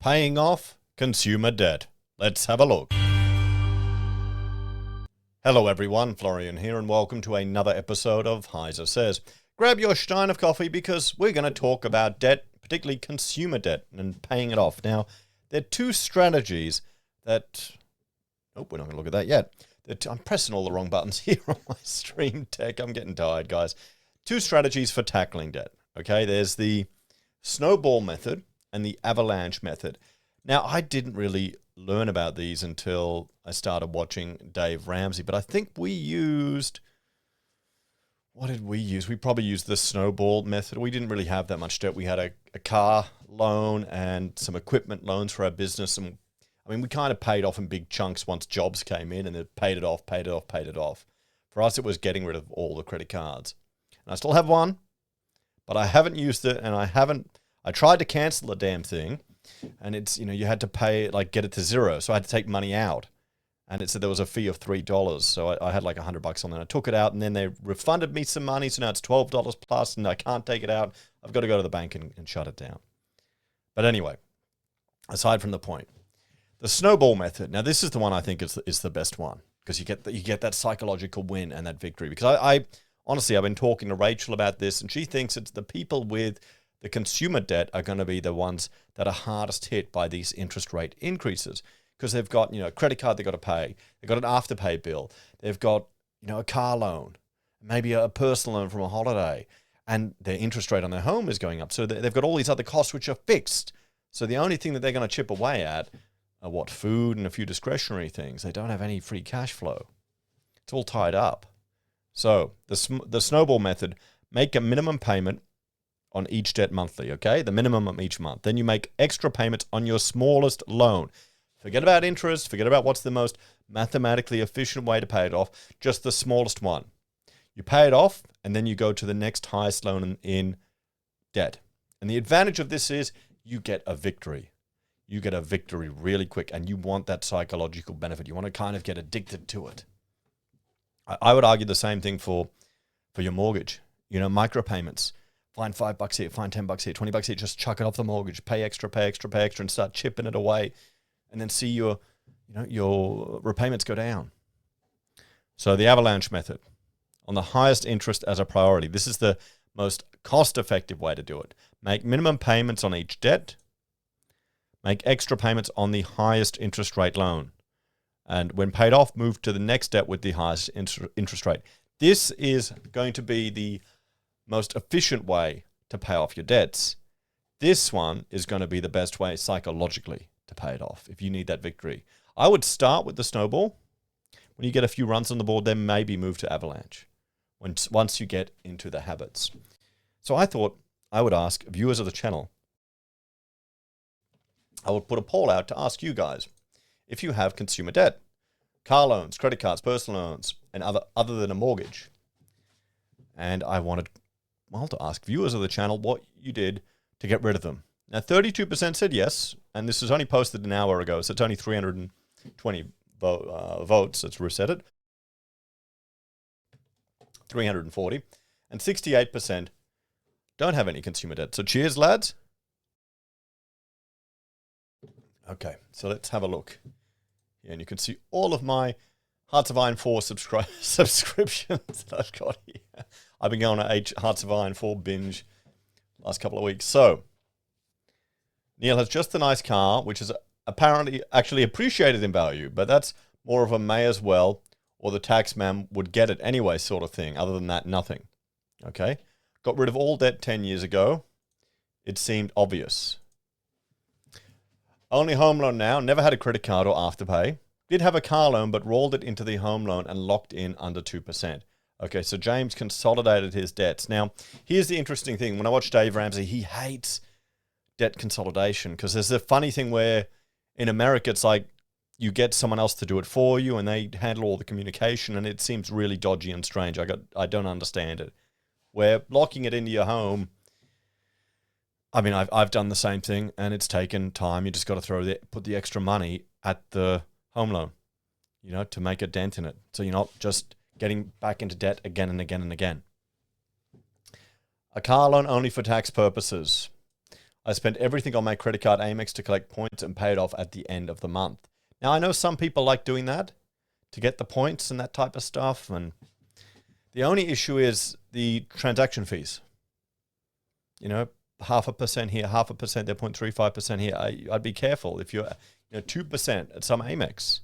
Paying off consumer debt. Let's have a look. Hello everyone, Florian here, and welcome to another episode of HeiseSays. Grab your stein of coffee because we're going to talk about debt, particularly consumer debt, and paying it off. Now, there are two strategies that... Oh, we're not going to look at that yet. I'm pressing all the wrong buttons here on my stream deck. I'm getting tired, guys. Two strategies for tackling debt. Okay, there's the Snowball Method and the Avalanche Method. Now, I didn't really learn about these until I started watching Dave Ramsey, but I think we used... What did we use? We probably used the Snowball Method. We didn't really have that much debt. We had a car loan and some equipment loans for our business. And I mean, we kind of paid off in big chunks once jobs came in, and then paid it off, paid it off, paid it off. For us, it was getting rid of all the credit cards. And I still have one, but I haven't used it, and I tried to cancel the damn thing, and it's, you know, you had to pay, like, get it to zero. So I had to take money out, and it said there was a fee of $3. So I had like $100 on there. I took it out, and then they refunded me some money. So now it's $12 plus, and I can't take it out. I've got to go to the bank and shut it down. But anyway, aside from the point, the Snowball Method. Now, this is the one I think is the best one, because you get that psychological win and that victory. Because I honestly, I've been talking to Rachel about this, and she thinks it's the people with the consumer debt are going to be the ones that are hardest hit by these interest rate increases, because they've got, you know, a credit card they've got to pay, they've got an afterpay bill, they've got, you know, a car loan, maybe a personal loan from a holiday, and their interest rate on their home is going up. So they've got all these other costs which are fixed. So the only thing that they're going to chip away at are what, food and a few discretionary things. They don't have any free cash flow. It's all tied up. So the Snowball Method: make a minimum payment on each debt monthly, okay? The minimum of each month. Then you make extra payments on your smallest loan. Forget about interest. Forget about what's the most mathematically efficient way to pay it off. Just the smallest one. You pay it off, and then you go to the next highest loan in debt. And the advantage of this is you get a victory. You get a victory really quick, and you want that psychological benefit. You want to kind of get addicted to it. I would argue the same thing for your mortgage. You know, micropayments. Find $5 here, find $10 here, $20 here, just chuck it off the mortgage, pay extra, and start chipping it away, and then see your repayments go down. So the Avalanche Method, on the highest interest as a priority. This is the most cost-effective way to do it. Make minimum payments on each debt. Make extra payments on the highest interest rate loan. And when paid off, move to the next debt with the highest interest rate. This is going to be the most efficient way to pay off your debts. This one is going to be the best way psychologically to pay it off if you need that victory. I would start with the Snowball. When you get a few runs on the board, then maybe move to Avalanche once you get into the habits. So I thought I would ask viewers of the channel, I would put a poll out to ask you guys if you have consumer debt, car loans, credit cards, personal loans, and other than a mortgage. And I wanted, well, to ask viewers of the channel what you did to get rid of them. Now, 32% said yes, and this was only posted an hour ago, so it's only 320 votes. Let's reset it. 340. And 68% don't have any consumer debt. So cheers, lads. Okay, so let's have a look. Yeah, and you can see all of my Hearts of Iron 4 subscriptions that I've got here. I've been going to Hearts of Iron 4 binge last couple of weeks. So, Neil has just a nice car, which is apparently actually appreciated in value, but that's more of a may as well, or the tax man would get it anyway sort of thing. Other than that, nothing. Okay? Got rid of all debt 10 years ago. It seemed obvious. Only home loan now. Never had a credit card or afterpay. Did have a car loan, but rolled it into the home loan and locked in under 2%. Okay, so James consolidated his debts. Now, here's the interesting thing. When I watch Dave Ramsey, he hates debt consolidation, because there's a funny thing where in America, it's like you get someone else to do it for you, and they handle all the communication, and it seems really dodgy and strange. I don't understand it. Where locking it into your home, I mean, I've done the same thing, and it's taken time. You just got to put the extra money at the home loan, you know, to make a dent in it. So you're not just getting back into debt again and again and again. A car loan only for tax purposes. I spent everything on my credit card Amex to collect points and pay it off at the end of the month. Now, I know some people like doing that to get the points and that type of stuff. And the only issue is the transaction fees. You know, 0.5% here, 0.5% there, 0.35% here. I'd be careful if you're 2% at some Amex.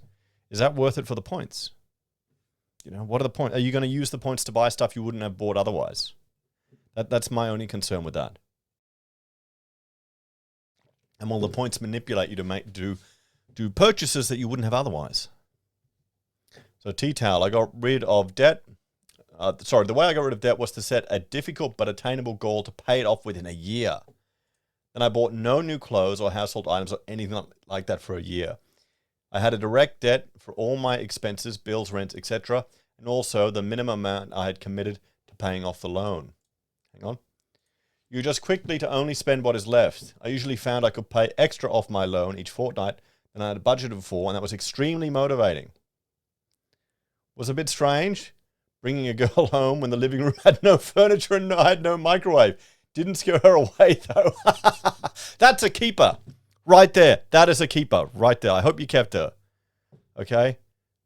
Is that worth it for the points? What are the points? Are you going to use the points to buy stuff you wouldn't have bought otherwise? That's my only concern with that. And will the points manipulate you to do purchases that you wouldn't have otherwise? So T-Towel, I got rid of debt. The way I got rid of debt was to set a difficult but attainable goal to pay it off within a year. Then I bought no new clothes or household items or anything like that for a year. I had a direct debt for all my expenses, bills, rent, etc., and also the minimum amount I had committed to paying off the loan. Hang on. You adjust quickly to only spend what is left. I usually found I could pay extra off my loan each fortnight than I had budgeted for, and that was extremely motivating. Was a bit strange, bringing a girl home when the living room had no furniture and I had no microwave. Didn't scare her away, though. That's a keeper. Right there. That is a keeper. Right there. I hope you kept her. Okay?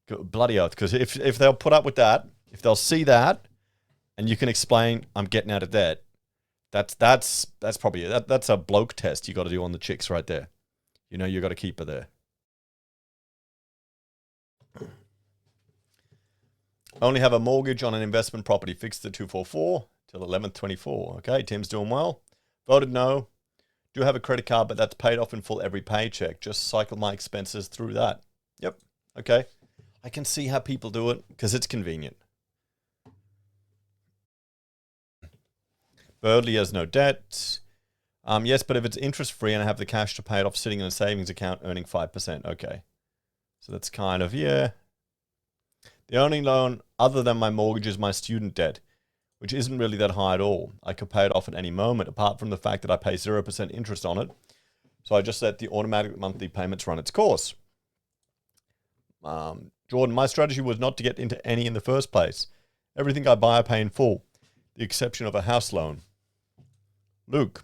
Bloody oath. Because if they'll put up with that, if they'll see that, and you can explain, I'm getting out of debt, that's probably that's a bloke test you got to do on the chicks right there. You got to keep her there. Only have a mortgage on an investment property fixed to 244 till 11/24. Okay, Tim's doing well. Voted no. Do have a credit card, but that's paid off in full every paycheck. Just cycle my expenses through that. Yep. Okay. I can see how people do it because it's convenient. Birdley has no debt. Yes, but if it's interest-free and I have the cash to pay it off sitting in a savings account earning 5%. Okay. So that's kind of, yeah. The only loan other than my mortgage is my student debt, which isn't really that high at all. I could pay it off at any moment, apart from the fact that I pay 0% interest on it. So I just let the automatic monthly payments run its course. Jordan, my strategy was not to get into any in the first place. Everything I buy I pay in full, the exception of a house loan. Luke,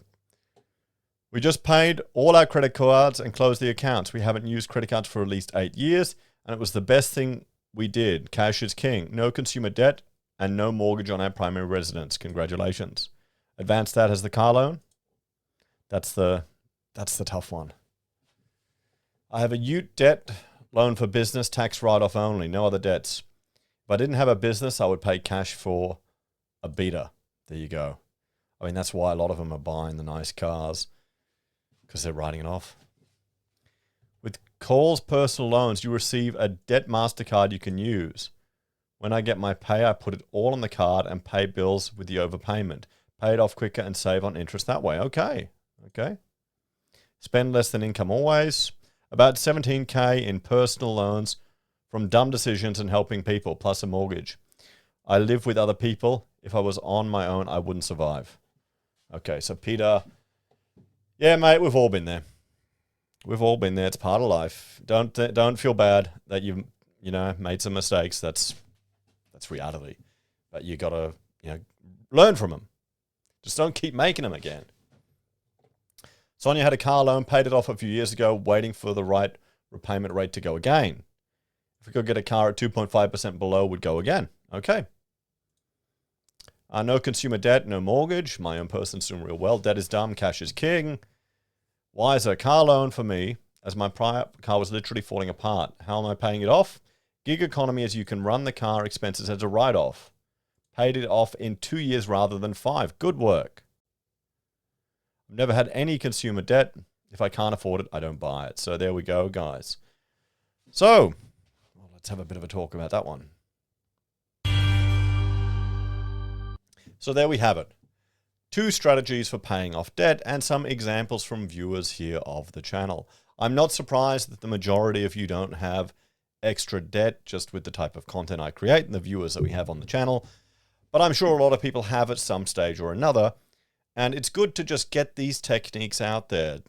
we just paid all our credit cards and closed the accounts. We haven't used credit cards for at least 8 years, and it was the best thing we did. Cash is king. No consumer debt and no mortgage on our primary residence. Congratulations. Advanced Dad has the car loan. That's the tough one. I have a ute debt loan for business, tax write-off only, no other debts. If I didn't have a business, I would pay cash for a beater. There you go. I mean, that's why a lot of them are buying the nice cars, because they're writing it off. With Call's personal loans, you receive a debt MasterCard you can use. When I get my pay, I put it all on the card and pay bills with the overpayment. Pay it off quicker and save on interest that way. Okay. Spend less than income always. About 17K in personal loans from dumb decisions and helping people, plus a mortgage. I live with other people. If I was on my own, I wouldn't survive. Okay, so Peter, yeah, mate, we've all been there. We've all been there. It's part of life. Don't feel bad that you've made some mistakes. That's reality. But you gotta learn from them. Just don't keep making them again. Sonia had a car loan, paid it off a few years ago, waiting for the right repayment rate to go again. If we could get a car at 2.5% below, would go again. Okay. No consumer debt, no mortgage. My own person's doing real well. Debt is dumb, cash is king. Why is a car loan for me, as my prior car was literally falling apart? How am I paying it off? Gig economy, as you can run the car expenses as a write-off. Paid it off in 2 years rather than 5. Good work. I've never had any consumer debt. If I can't afford it, I don't buy it. So there we go, guys. So, let's have a bit of a talk about that one. So there we have it. 2 strategies for paying off debt and some examples from viewers here of the channel. I'm not surprised that the majority of you don't have extra debt just with the type of content I create and the viewers that we have on the channel. But I'm sure a lot of people have at some stage or another. And it's good to just get these techniques out there.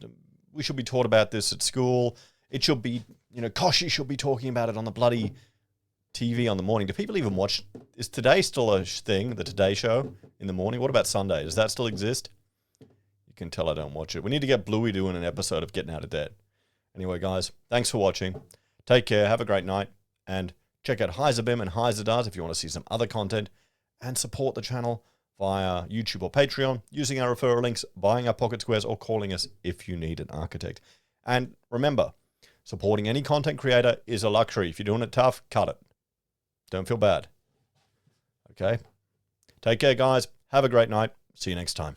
We should be taught about this at school. It should be, Koshi should be talking about it on the bloody TV on the morning. Do people even watch? Is Today still a thing, the Today Show in the morning? What about Sunday? Does that still exist? You can tell I don't watch it. We need to get Bluey doing an episode of Getting Out of Debt. Anyway, guys, thanks for watching. Take care. Have a great night. And check out HeiseBim and HeiseDars if you want to see some other content. And support the channel via YouTube or Patreon, using our referral links, buying our pocket squares, or calling us if you need an architect. And remember, supporting any content creator is a luxury. If you're doing it tough, cut it. Don't feel bad. Okay? Take care, guys. Have a great night. See you next time.